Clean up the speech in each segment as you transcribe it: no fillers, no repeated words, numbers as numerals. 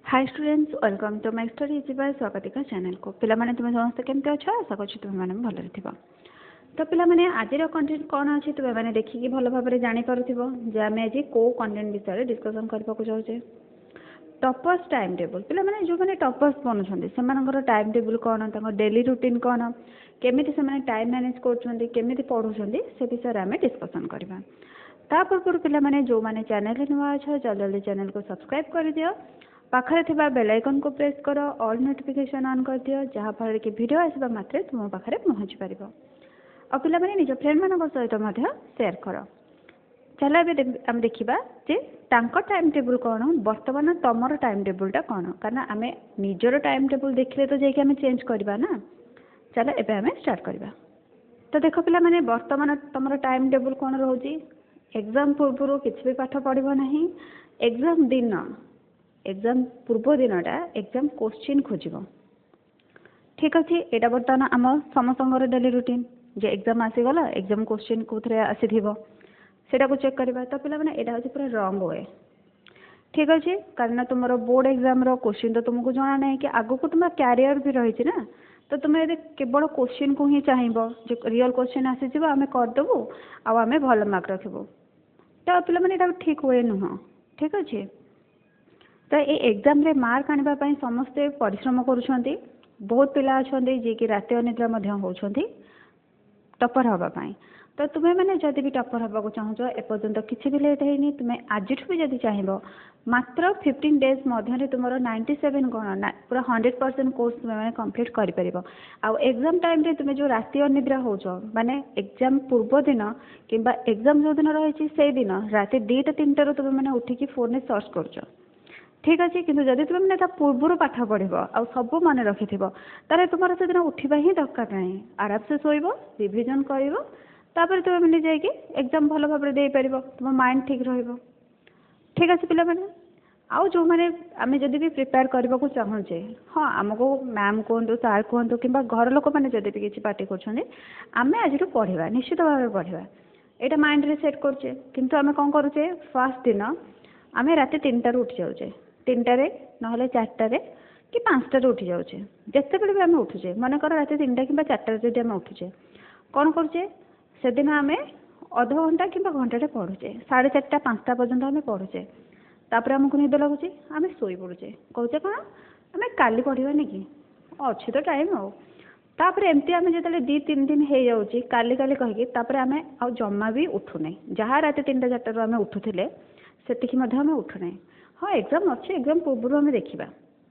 Hi students welcome to my study easy by Swagatika channel को पिला माने तुम समस्त केमते अछ आशा करछु तुम माने भलरे थिबो। तो पिला माने आजिर कंटेंट कोन अछि तुम माने देखि भल भाबरे जानि पारुथिबो जे आमे आज को कंटेंट विषय डिस्कशन करबा को जाउछे। टॉपर्स टाइम टेबल पिला माने जो माने टॉपर्स बनुछन्ते सेमानकर टाइम टेबल कोन तांको डेली रूटीन कोन केमिति से माने टाइम मैनेज करछन्ते केमिति पढुछन्ते से विषय आमे डिस्कशन करबा। ता पूर्व पिला माने जो माने चैनल नुवा अछ जल्दी चैनल को सब्सक्राइब कर दियो पाखरे थिबा बेल आइकन को प्रेस करो ऑल नोटिफिकेशन ऑन कर दियो जहाँ फल कि वीडियो आसबा मात्रे तुम पाखरे पहुँच पारिबो और पिला माने निज फ्रेंड मानक सहित मध्य शेयर करो। चलो एबे हम देखिबा जे तांको टाइम टेबल कोन वर्तमान तमरो टाइम टेबलटा कोन कारण आमे निजरो टाइम टेबल देखले तो जेके आमे चेंज करबा ना। चलो एबे आमे स्टार्ट करबा। तो देखो पिला माने वर्तमान तमरो टाइम टेबल कोन रहउची एग्जाम पूर्व किछि भी पाठ पढिबो नाही एग्जाम दिन एग्जाम पूर्व दिनटा एग्जाम क्वेश्चन खोजिबो ठीक अछि। एटा बर्तमान आम समस्तंगर डेली रूटीन जे एग्जाम आसी गला एग्जाम क्वेश्चन कोथरे आसीथिबो सेटा को चेक करबा। तो पिला माने एटा होची पूरा रॉन्ग वे ठीक अछि कारण तुमरो बोर्ड एग्जाम रो क्वेश्चन तो तुमको जाना नै कि आगो को तुम कैरियर भी रही ना। तो तुम यदि केवल क्वेश्चन को ही चाहिबो जे रियल क्वेश्चन आसी जिवो आमे कर देबो आ आमे भल मार्क रखिबो तो पिला माने एटा ठीक वे नुह ठीक अछि। तो ये एग्जाम रे मार्क आनिबा पई समस्ते परिश्रम करूछंती बहुत पिला अछंती जे कि राति अनिद्रा मध्य होउछंती टॉपर हबा पई। तो तुमे माने जदि भी टॉपर हबा को चाहछो ए पर्यंत किछि भी लेट हेनी तुमे आजिठु भी जदि चाहिबो मात्र 15 डेज मध्य रे तुमरो 97 गण पूरा 100% कोर्स तुमे माने कंप्लीट करि परिबो। आ एग्जाम टाइम रे तुमे जो राति अनिद्रा होउछो माने एग्जाम पूर्व दिन किबा एग्जाम जो दिन रहिछि से दिन राति 2 टा 3 टा रो तुमे माने उठी की फोन रे सर्च करछो ठीक अच्छे किंतु जदि तुम मैंने पूर्वर पाठ पढ़ आ सब मन रखि तारे तुम से दिन उठा ही दरकार ना आराम से शोब रिविजन कर तुम मैंने जाकि एग्जाम भल भाव दे पार तुम माइंड ठीक रहा ठीक अच्छे पिला मैंने आउ जो मैंने आम जदि भी प्रिपेयर करने को चाहूचे हाँ आमको मैम कहतु सार कहतु कि घर लोक मैंने जदि भी किसी पार्टी करें आज पढ़ा निश्चित भाव पढ़ा यहाँ माइंड रे सेट करुचे किंतु आम कौन करुचे फर्स्ट दिन आम राति 3 टारू उठी जाऊे 3 टारे ना 4 टारे कि 5 टारे उठी जाऊे जिते बड़े भी आम उठुचे मनकर राति 3 टा कि 4 टारे जब आम उठुचे कौन करुचे से दिन आम अध घंटा कि घंटे पढ़ुचे 4:30 5 टा पर्यंत आम पढ़ुचे तापर आमको निद लगुचे आम शोई पड़ुचे कहचे कौन आम काली पढ़ानी कि अच्छी तो टाइम आउपर एमती आम जो 2-3 दिन हो जाऊँगी काली काली कहीकि आम आ जमा भी उठुना जहाँ राति 3टा 4टारू आम उठुले से आम उठुना हाँ एग्जाम अच्छे एग्जाम पूर्व आम देखा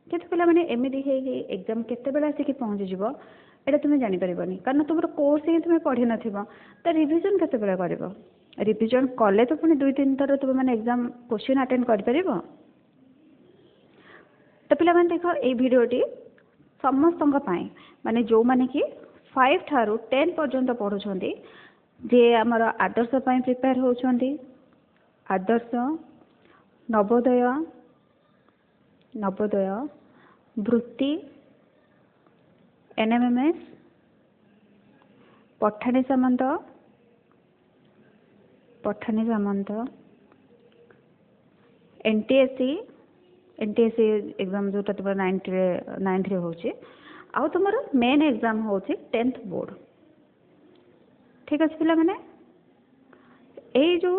कि पे मैंने एमती एग्जाम केत आसिक पहुँचीज ये तुम्हें जापर कारण तुम कोर्स ही तुम्हें पढ़ी न तो रिविजन केत कर रिविजन कले तो पुणी 2-3 थर तुम मैंने एग्जाम क्वेश्चन अटेंड कर तो पे देख ये भिडटी समस्त माने जो मैंने कि 5 ठारू 10 पर्यंत पढ़ुंट जे आमर आदर्श प्रिपेयर होती आदर्श नवोदय नवोदय वृत्ति एनएमएमएस पठानी सामंत एनटीएससी एग्जाम जो तुम 9th रे होची आउ तुम मेन एग्जाम होची 10th बोर्ड ठीक अच्छे पिला मैंने यही जो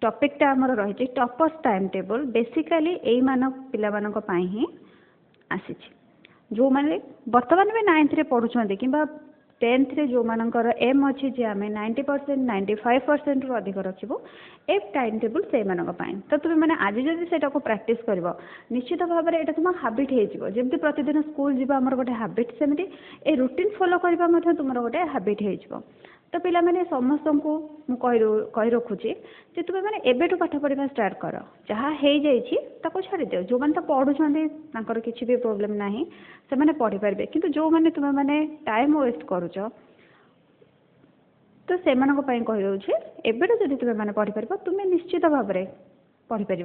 टॉपिकटा आमर रही टॉपर्स टाइम टेबल बेसिकली यही पिला मानक पई ही आसी जो माने वर्तमान भी 9th रे पढ़ुछंती किबा 10th रे जो मानकर एम अच्छी जे आम 90% 95% रु अधिक रखिबो ए टाइम टेबल से मानक पई तो तुम मैंने आज जदि सेटा को प्रैक्टिस करबो निश्चित भाव में एटा तुम हैबिट हो जिवो जेमति प्रतिदिन स्कूल जीवा हमर गोटे हैबिट सेमति ए रूटीन फॉलो करबा मध्ये तुमर गोटे हैबिट हो जिवो। तो पिला मैंने समस्त को कही रखुची जे तुम मैंने एबेठू पाठ पढ़ा स्टार्ट कर जहाँ हो जाता छाड़ी दियो जो मैंने तो पढ़ुंट किसी भी प्रोब्लेम ना से मैंने पढ़ी पारे कि जो मैंने तुम मैंने टाइम वेस्ट करुच तो से कही एबेठू जब तुम मैंने पढ़ी पार तुम्हें निश्चित भाव में पढ़ी पार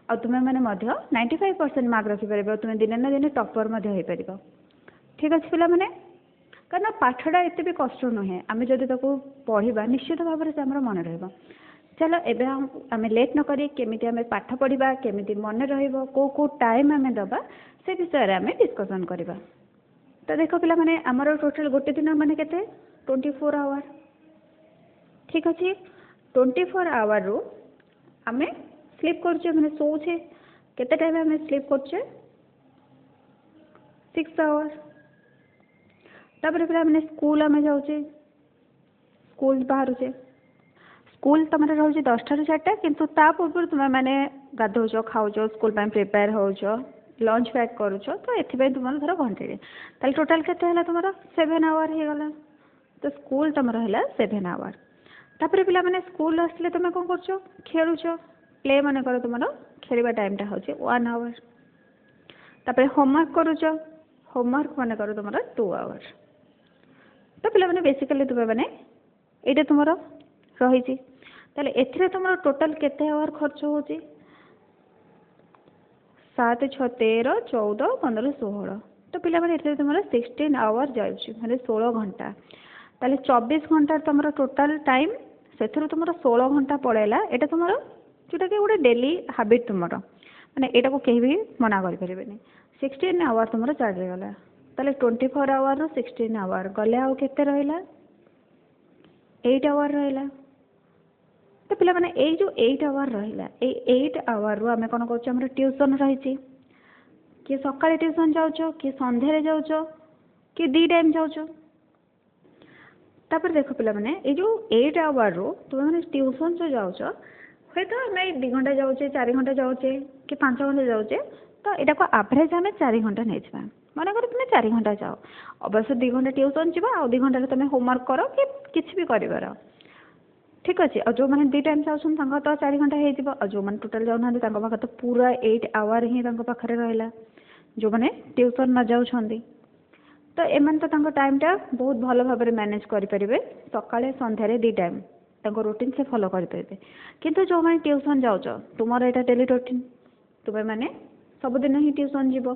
आ तुम्हें मैंने 95% मार्क रखिपार तुम्हें दिने ना दिने टॉपर हो पार ठीक अच्छे पिला मैंने कारण पाठटा एत भी कष्ट नुहे आम जदि पढ़ा निश्चित भाव में मन रहा चलो एबे आम लेट न करी केमिति आमे पाठ पढ़िबा केमिति मन रहिबो को टाइम आमे दबा से विषय रे आमे डिस्कशन करबा। तो देखो पिला माने हमर टोटल गोटे दिन माने केते 24 आवर ठीक अछि 24 आवर रो आमे स्लीप करछे माने सोछे केते टाइम आमे स्लीप करछे 6 आवर। तापर पिला माने स्कूल आमे जाउछे स्कूल बाहरुछे स्कूल तुम रोचे 10टा ରୁ 4ଟା किंतु ता पूर्व तुम मैंने गाधौच खाऊच स्कूल प्रिपेयर होच लंच पैक करुच तो ये तुम धर घंटे ताल टोटाल के तुम 7 आवर हो गला। तो स्कूल तुम है 7 आवर तापर पिला माने स्कूल आसले तुम कौन कर खेलुच प्ले मन कर तुम खेलवा टाइमटा हूँ 1 आवर तापर होमवर्क करुच होमवर्क मन कर तुम 2 आवर। तो पिला माने बेसिकली तुम मैंने ये तुम रही ताले एथिरे तुमरो टोटल केते आवर खर्च होची 7 6 13 14 15 16 तो पिला माने एथिरे तुमरो 16 आवर जाउची माने 16 घंटा ताले 24 घंटा तुमरो टोटल टाइम सेथरो तुमरो 16 घंटा पड़ेला एटा तुमरो जोटा के गोटे डेली हैबिट तुमरो माने एटा को केही भी मना करि परिबेनी 16 आवर तुमरो चार्ज गला ताले 24 आवर रो 16 आवर गले आ केते रहिला 8 आवर रहिला। तो पिला माने ए जो 8 आवर रहिला ए 8 आवर रो आमे कोन करछ हमर ट्यूशन रहिछि कि सकाळे ट्यूशन जाउछो कि संध्या रे जाउछो कि दी टाइम जाउछो। तापर देखो पिला माने ए जो 8 आवर रो तुम माने ट्यूशन जो जाउछो हे तो हमें 2 घंटा जाउछे 4 घंटा जाउछे कि 5 घंटा जाउछे तो एटा को एवरेज हमें 4 घंटा नेछबा माने कर तुम 4 घंटा जाओ अवश्य 2 घंटा ट्यूशन जीवा आ 2 घंटा रे तुम होमवर्क करो कि किछि भी करिवार ठीक अच्छे और जो मैंने 2 टाइम जाऊँ तो 4 घंटा हो जो मैंने टोटाल जाऊना पाखे तो पूरा 8 आवर ही पाखे रहा जो मैंने ट्यूशन न जाऊँ तो एम तो टाइमटा बहुत भल भाव मैनेज करेंगे सकाଳେ संध्यारे 2 टाइम रूटीन से फॉलो करेंगे किंतु जो मैंने ट्यूशन जाऊच तुम यहाँ डेली रूटीन तुम्हें मैंने सबुदिन ही ट्यूशन जीव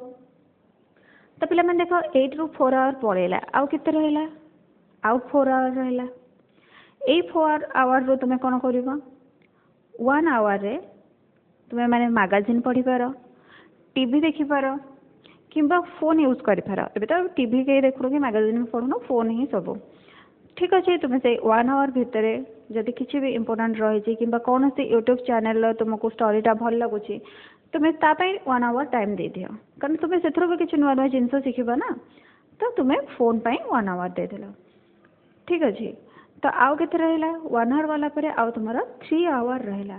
तो पिला देख 8 ରୁ 4 आवर पड़ेगा आउ के रहा आउ 4 आवर रहा 4 आवर रो तुम कौन कर 1 आवर रे तुम्हें माने मैगजीन पढ़ी पार टीवी देखी पार किंबा फोन यूज कर पार एबे तो टीवी के देखु कि मैगजीन पढ़ुन फोन ही सब ठीक अच्छे तुम्हें से 1 आवर भितर जदि किसी भी इम्पोर्टाट रही कि कौन से यूट्यूब चैनल तुमको स्टोरीटा भल लगुच तुम्हें तापाई 1 आवर टाइम दे दियो कारण तुम्हें से भी किसी नुआ नुआ जिनस शिखा ना तो तुम्हें फोन पर 1 आवर दे दिल ठीक अच्छे। तो आउ के रहा 1 आवर वाला पर आउ तुम 3 आवर रहा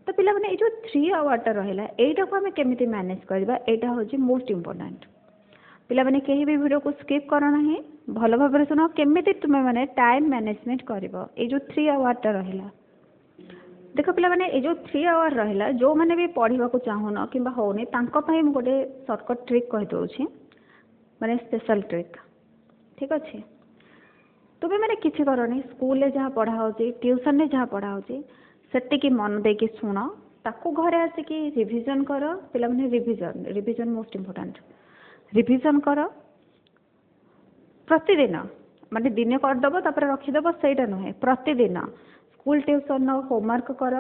तो पिला माने जो 3 आवर रहा यहाँ को आम केमी मैनेज करवा यहाँ हूँ मोस्ट इम्पोर्टाट पिला माने कहीं भी वीडियो को स्किप करना ही भल भाव शुण केमी तुम्हें मैंने टाइम मैनेजमेंट कर जो 3 आवर रहा देख पिला माने जो 3 आवर रहा जो मैंने भी पढ़ा चाहून कि होनी गोटे सर्टकट ट्रिक कहीदे माने स्पेशल ट्रिक ठीक अच्छे तुम्हें मैंने किसी करनी स्कूल रे जहाँ पढ़ा हो ट्यूशन रे जहाँ पढ़ा हो सेटिकी मन देकी शुण ताकू घरे आसिकी रिविजन कर पिला माने रिविजन मोस्ट इम्पोर्टाट रिविजन कर प्रतिदिन माने दिने करदेव तापर रखीदेव सेटा नुहे प्रतिदिन स्कूल ट्यूशन होमवर्क कर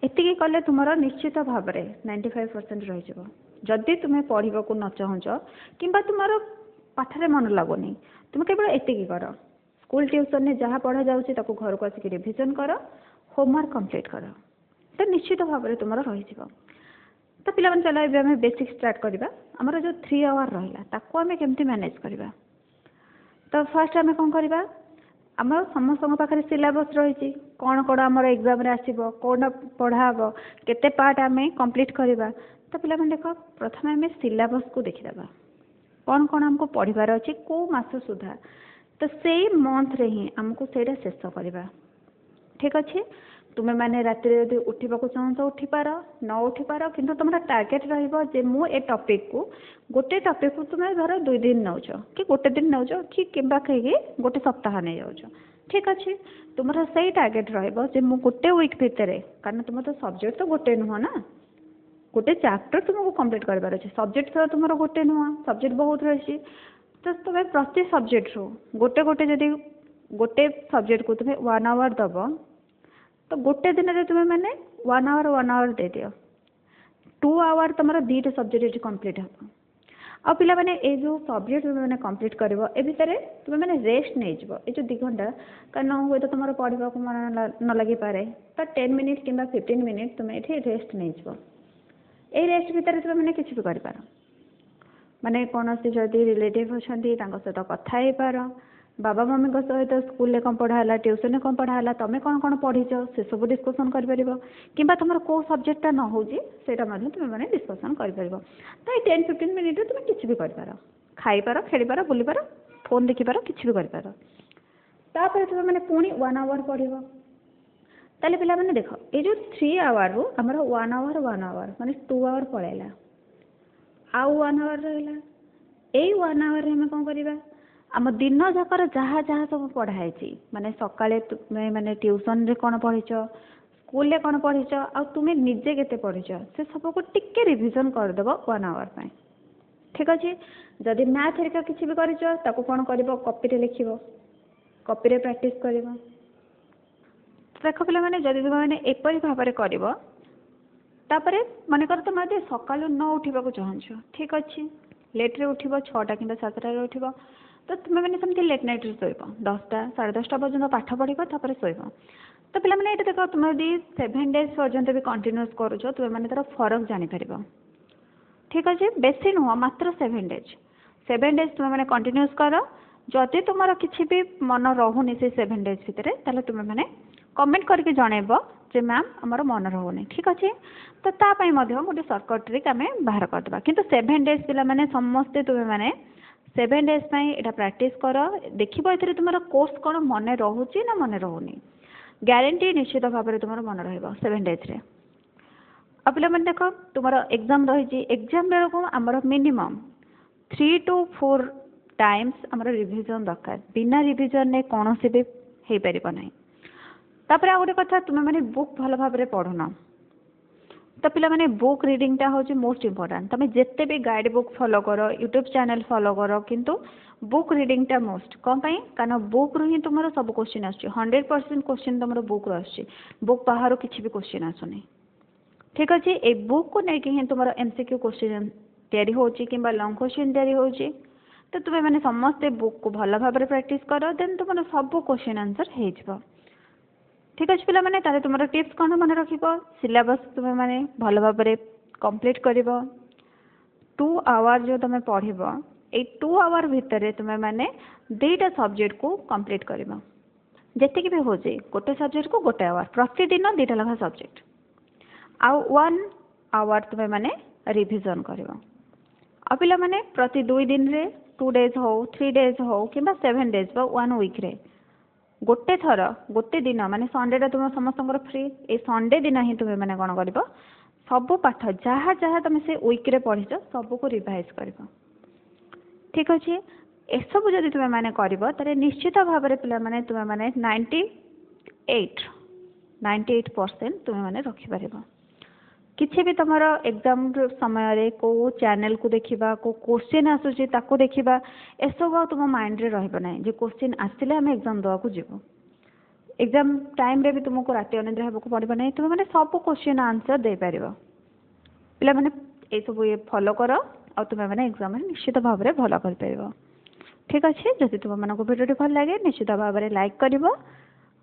एतिकी कले तुम निश्चित भाव में 95% रही जदि तुम्हें पढ़ा को न चाहूच कि तुम पाठरे मन लगुनि तुम केवल एतिकी कर स्कूल ट्यूशन में जहाँ पढ़ा जाऊँगी घर को आसिक रिविजन कर होमवर्क कंप्लीट कर तो निश्चित भाव में तुम रही तो पिला चलो ये आम बेसिक स्टार्ट करवा आमर जो 3 आवर रहा आम केमती मैनेज करवा। तो फर्स्ट आम कौन करवा आम समस्त पाखे सिलेबस रही कौन कौन आम एग्जाम आसो कौन पढ़ा हम केते पार्ट आम कंप्लीट करवा तो पिला देख प्रथम आम सिलेबस को देखीदा कौन कौन आमको पढ़ार अच्छे कौ मास सुधा तो से मंथ रे ही आमको सेटा शेष करवा ठीक अच्छे। तुम्हें मैंने राति यदि उठा चाहो तो उठिपार न उठिपार किंतु तुम टार्गेट रही मु ए टॉपिक को गोटे टॉपिक को तुम्हें धर 2 दिन नौच कि गोटे दिन नौच कि कहीं गोटे सप्ताह नहीं जाऊँ ठीक अच्छे तुम से टार्गेट रु गोटे वीक भितर कारण तुम तो सब्जेक्ट तो गोटे नुह ना गोटे चैप्टर तुमको कंप्लीट करार अच्छे सब्जेक्ट तो तुम गोटे नुह सब्जेक्ट बहुत रही तो तुम्हें प्रति सब्जेक्ट रू गोटे गोटे जदि गोटे सब्जेक्ट को तुम्हें 1 आवर दब तो गोटे दिन में तुम्हें मैंने 1 आवर दे दियो 2 आवर तुम 2टा सब्जेक्ट कंप्लीट हम आ पिला माने ए जो सब्जेक्ट तुम मैंने कंप्लीट कर ए भितर तुम मैंने रेस्ट नहीं जो 2 घंटा कारण हुए तो तुम पढ़ा को मन न लगी पारे तो 10 मिनिट कि 15 मिनिट तुम ये रेस्ट नहीं जो ए रेस्ट भितर तुम मैंने किसी भी कर माने कौन सी जदि रिलेटिव अच्छा सहित कथा हो पार बाबा मम्मी सहित स्कूल कौन पढ़ाला ट्यूशन कौन पढ़ाला तुम कौन कौन पढ़ीच से सब डिस्कसन कर कि तुम कौ सब्जेक्टा न हो तुम मैंने डिस्कसन कर 10-15 मिनिट तुम किसी भी कर खाईपार खेलीपार बुलीपार फोन देखिपार किसी भी कर तुम मैंने पुणी 1 आवर पढ़ ताले पिला मैंने देख ये जो 3 आवर रु आमर 1 आवर माने 2 आवर पलैला आउ 1 आवर रहा यही 1 आवर में कौन करवा आम दिन जाकर जहाँ जहाँ सब पढ़ाई माने सकाळे तुम्हें माने ट्यूशन रे कौन पढ़ीच स्कूल कौन पढ़ीच आ तुम्हें निजे केते पढ़ीच से सब को टिके रिविजन करदेव 1 आवर ठीक अच्छे जदि मैथ हेरिका किसी भी कर कौन कर कॉपी लिख कॉपी प्रैक्टिस कर देख पे मैंने जदि तुम मैंने एपरी भाव में कर मनकर तुम सका न उठा चाहूँ ठीक अच्छे लेट्रे उठ 6टा कि 7टा उठ तो तुम्हें मैंने सेमती लेट नाइट शोब 10टा 10:30 पर्यटन पाठ पढ़ शोब तो पे मैंने ये देख तुम यदि 7 डेज पर्यंत भी कंटिन्यूस करुच तुम मैंने तार फरक जापर ठीक अच्छे बेसी नुह मात्र 7 डेज 7 डेज तुम मैंने कंटिन्यूस कर जदि तुम किसी भी मन रोनी से 7 डेज भितर ताले तुम मैंने कमेंट करके जनइब जे मैम आमर मन रोनी ठीक अच्छे तो तापाई गोटे सर्टकट ट्रिक आम बाहर करदे किंतु 7 डेज पिला माने समस्ते तुम मैंने 7 डेज यहाँ प्रैक्टिस कर देखो ये तुम कोर्स कौन मन रोचे ना मन रोनी ग्यारंटी निश्चित भाव में तुम मन र7 डेज अब पे मैंने देख तुम एग्जाम रही एग्जाम बेल को आमर मिनिमम 3 to 4 टाइम्स आमर रिविजन दरकार बिना रिविजन ने कौन भी हो पार ना तापर आ गोटे कथा तुम मैंने बुक भल भाव में पढ़ुना तो पिला माने बुक रीडिंगटा हूँ मोस्ट इम्पोर्टाट तुम जिते भी गाइड बुक फॉलो कर यूट्यूब चैनल फॉलो कर किंतु बुक रीडिंगटा मोस्ट कौन कारण बुक रू ही तुम सब क्वेश्चन आस 100% क्वेश्चन तुम बुक रू आस बुक बाहर किसी भी क्वेश्चन आसुनी ठीक अच्छे ये बुक को लेकिन ही तुम MCQ क्वेश्चन तैयारी होची कि लॉन्ग क्वेश्चन तैयारी होची तो तुम्हें मैंने समस्ते बुक को भल भाव में प्रैक्टिस कर देन तुम सब क्वेश्चन आंसर हो ठीक अच्छे पिला माने तारे तुम टिप्स कौन मन रख सिलेबस तुम्हें माने भल भाव में कंप्लीट कर 2 आवर जो तुम पढ़ ये 2 आवर भितर तुम्हें माने 2टा सब्जेक्ट को कंप्लीट कर जी भी हो गोटे सब्जेक्ट को गोटे आवर प्रतिदिन 2टा लखा सब्जेक्ट आउ 1 आवर तुम्हें माने रिविजन कर पिला माने प्रति 2 दिन रे 2 डेज हो 3 डेज हो कि 7 डेज 1 वीक रे गोटे थर गोटे दिन माने संडेटा तुम समस्त फ्री ए संडे दिन ही तुम्हें मैंने कौन कर सब पाठ जहाँ जहाँ तुम से वीक्रे पढ़ीच सबको रिवाइज कर ठीक अच्छे एसबू जब तुम्हें मैंने कर निश्चित भाव में पिला माने तुम्हें मैंने 98% तुम्हें मैंने रखिपार किसी भी तुम एग्जाम समय को चैनल को देखा को क्वेश्चन आसूसी देखा एसबू तुम माइंड रे रहा जो क्वेश्चन आसिले आम एग्जाम देवाक जीव एग्जाम टाइम रे भी तुमको राति अनिद्रा होगा पड़े ना तुम मैंने सब क्वेश्चन आंसर दे पार पे मैंने ये सब ये फॉलो कर और तुम्हें मैंने एग्जाम निश्चित भाव में भल कर ठीक अच्छे जब तुम भिडियो भल लगे निश्चित भाव में लाइक कर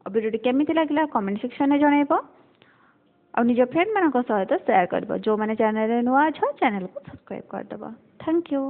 भिडियो केमी लगे कमेंट सेक्शन में जनइब और निज फ्रेंड मान सहित सेयार कर जो मैंने चैनल नुआ अच्छा चैनल को सब्सक्राइब करदेव थैंक यू।